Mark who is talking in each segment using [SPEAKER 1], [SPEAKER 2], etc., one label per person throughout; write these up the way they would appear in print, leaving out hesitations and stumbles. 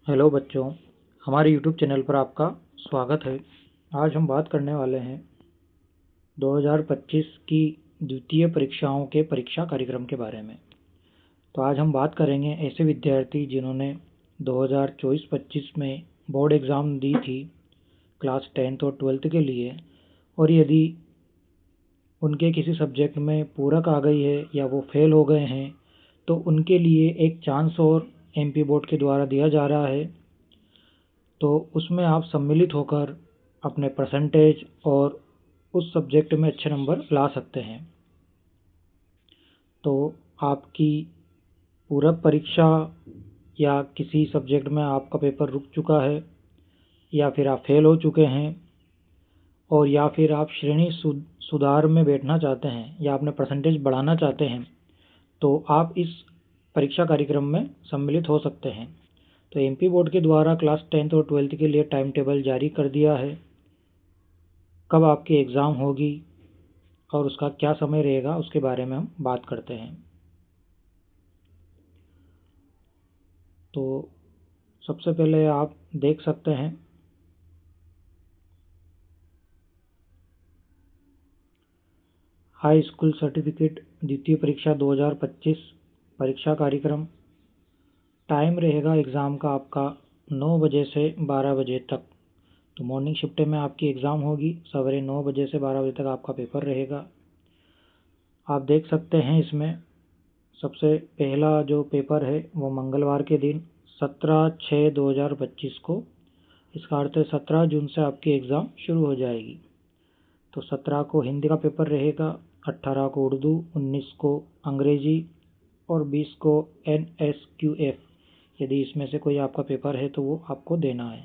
[SPEAKER 1] Hello बच्चों, हमारे YouTube channel पर आपका स्वागत है। आज हम बात करने वाले हैं 2025 की द्वितीय परीक्षाओं के परीक्षा कार्यक्रम के बारे में। तो आज हम बात करेंगे ऐसे विद्यार्थी जिन्होंने 2024-25 में बोर्ड एग्ज़ाम दी थी क्लास 10th और 12th के लिए, और यदि उनके किसी सब्जेक्ट में पूरक आ गई है या वो फेल हो गए हैं तो उनके लिए एक चांस और एमपी बोर्ड के द्वारा दिया जा रहा है। तो उसमें आप सम्मिलित होकर अपने परसेंटेज और उस सब्जेक्ट में अच्छे नंबर ला सकते हैं। तो आपकी पूरक परीक्षा या किसी सब्जेक्ट में आपका पेपर रुक चुका है या फिर आप फेल हो चुके हैं और या फिर आप श्रेणी सुधार में बैठना चाहते हैं या अपने परसेंटेज बढ़ाना चाहते हैं तो आप इस परीक्षा कार्यक्रम में सम्मिलित हो सकते हैं। तो एमपी बोर्ड के द्वारा क्लास 10th और 12th के लिए टाइम टेबल जारी कर दिया है। कब आपकी एग्ज़ाम होगी और उसका क्या समय रहेगा उसके बारे में हम बात करते हैं। तो सबसे पहले आप देख सकते हैं हाई स्कूल सर्टिफिकेट द्वितीय परीक्षा 2025 परीक्षा कार्यक्रम। टाइम रहेगा एग्ज़ाम का आपका 9 बजे से 12 बजे तक। तो मॉर्निंग शिफ्ट में आपकी एग्ज़ाम होगी, सवेरे 9 बजे से 12 बजे तक आपका पेपर रहेगा। आप देख सकते हैं इसमें सबसे पहला जो पेपर है वो मंगलवार के दिन 17/6/2025 को, इसका अर्थ है 17 जून से आपकी एग्ज़ाम शुरू हो जाएगी। तो 17 को हिंदी का पेपर रहेगा, 18 को उर्दू, 19 को अंग्रेजी और 20 को NSQF, यदि इसमें से कोई आपका पेपर है तो वो आपको देना है।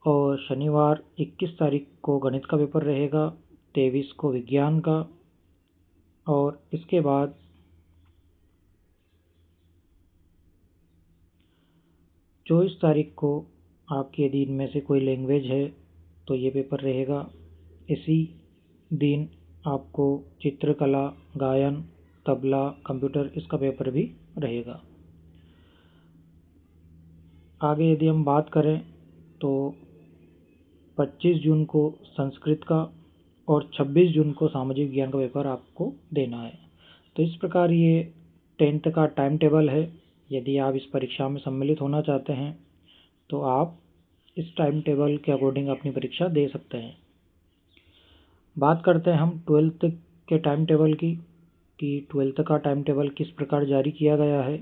[SPEAKER 1] और शनिवार 21 तारीख को गणित का पेपर रहेगा, 23 को विज्ञान का, और इसके बाद 24 तारीख को आपके यदि इनमें से कोई लैंग्वेज है तो ये पेपर रहेगा। इसी दिन आपको चित्रकला, गायन, तबला, कंप्यूटर इसका पेपर भी रहेगा। आगे यदि हम बात करें तो 25 जून को संस्कृत का और 26 जून को सामाजिक विज्ञान का पेपर आपको देना है। तो इस प्रकार ये 10th का टाइम टेबल है। यदि आप इस परीक्षा में सम्मिलित होना चाहते हैं तो आप इस टाइम टेबल के अकॉर्डिंग अपनी परीक्षा दे सकते हैं। बात करते हैं हम 12th के टाइम टेबल की, कि 12th का टाइम टेबल किस प्रकार जारी किया गया है,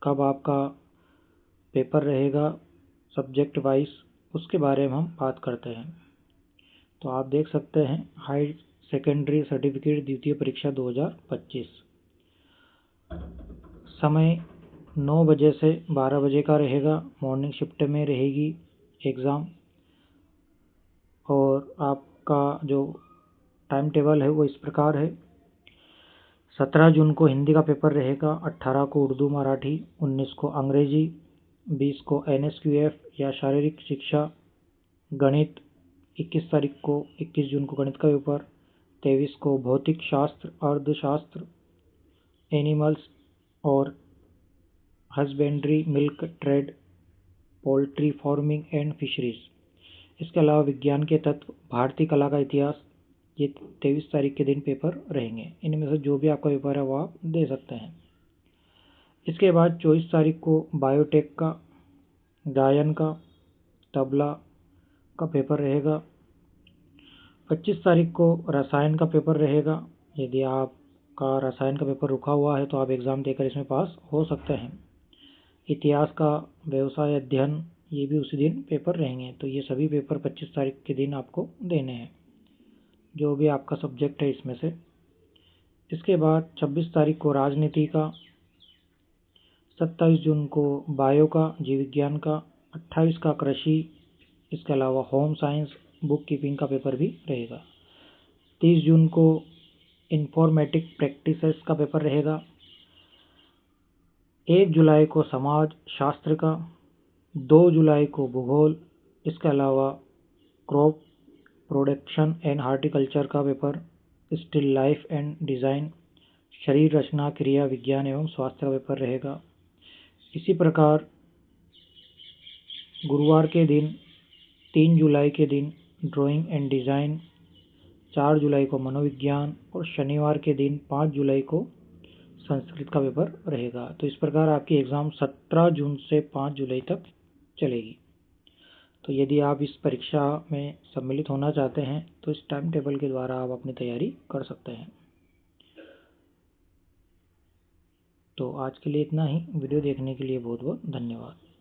[SPEAKER 1] कब आपका पेपर रहेगा सब्जेक्ट वाइज, उसके बारे में हम बात करते हैं। तो आप देख सकते हैं हाई सेकेंडरी सर्टिफिकेट द्वितीय परीक्षा 2025, समय 9 बजे से 12 बजे का रहेगा, मॉर्निंग शिफ्ट में रहेगी एग्ज़ाम। और आपका जो टाइम टेबल है वो इस प्रकार है: 17 जून को हिंदी का पेपर रहेगा, 18 को उर्दू मराठी, 19 को अंग्रेजी, 20 को NSQF या शारीरिक शिक्षा गणित, 21 तारीख को 21 जून को गणित का पेपर, 23 को भौतिक शास्त्र, अर्थशास्त्र, एनिमल्स और husbandry, milk trade, poultry farming and fisheries. इसके अलावा विज्ञान के तत्व, भारतीय कला का इतिहास, ये 23 तारीख के दिन पेपर रहेंगे। इनमें से जो भी आपका पेपर है वो आप दे सकते हैं। इसके बाद 24 तारीख को बायोटेक का, गायन का, तबला का पेपर रहेगा। 25 तारीख को रसायन का पेपर रहेगा। यदि आपका रसायन का पेपर रुका हुआ है तो आप एग्ज़ाम देकर इसमें पास हो सकते हैं। इतिहास का, व्यवसाय अध्ययन, ये भी उसी दिन पेपर रहेंगे। तो ये सभी पेपर 25 तारीख के दिन आपको देने हैं, जो भी आपका सब्जेक्ट है इसमें से। इसके बाद 26 तारीख को राजनीति का, 27 जून को बायो का, जीव विज्ञान का, 28 का कृषि, इसके अलावा होम साइंस, बुक कीपिंग का पेपर भी रहेगा। 30 जून को इंफॉर्मेटिक प्रैक्टिसेस का पेपर रहेगा। 1 जुलाई को समाज शास्त्र का, 2 जुलाई को भूगोल, इसके अलावा क्रॉप प्रोडक्शन एंड हार्टिकल्चर का paper, still life and design, शरीर रचना, क्रिया विज्ञान एवं स्वास्थ्य का पेपर रहेगा। इसी प्रकार गुरुवार के दिन 3 जुलाई के दिन ड्राइंग एंड डिज़ाइन, 4 जुलाई को मनोविज्ञान और शनिवार के दिन 5 जुलाई को संस्कृत का पेपर रहेगा। तो इस प्रकार आपकी एग्ज़ाम 17 जून से 5 जुलाई तक चलेगी। तो यदि आप इस परीक्षा में सम्मिलित होना चाहते हैं तो इस टाइम टेबल के द्वारा आप अपनी तैयारी कर सकते हैं। तो आज के लिए इतना ही। वीडियो देखने के लिए बहुत बहुत धन्यवाद।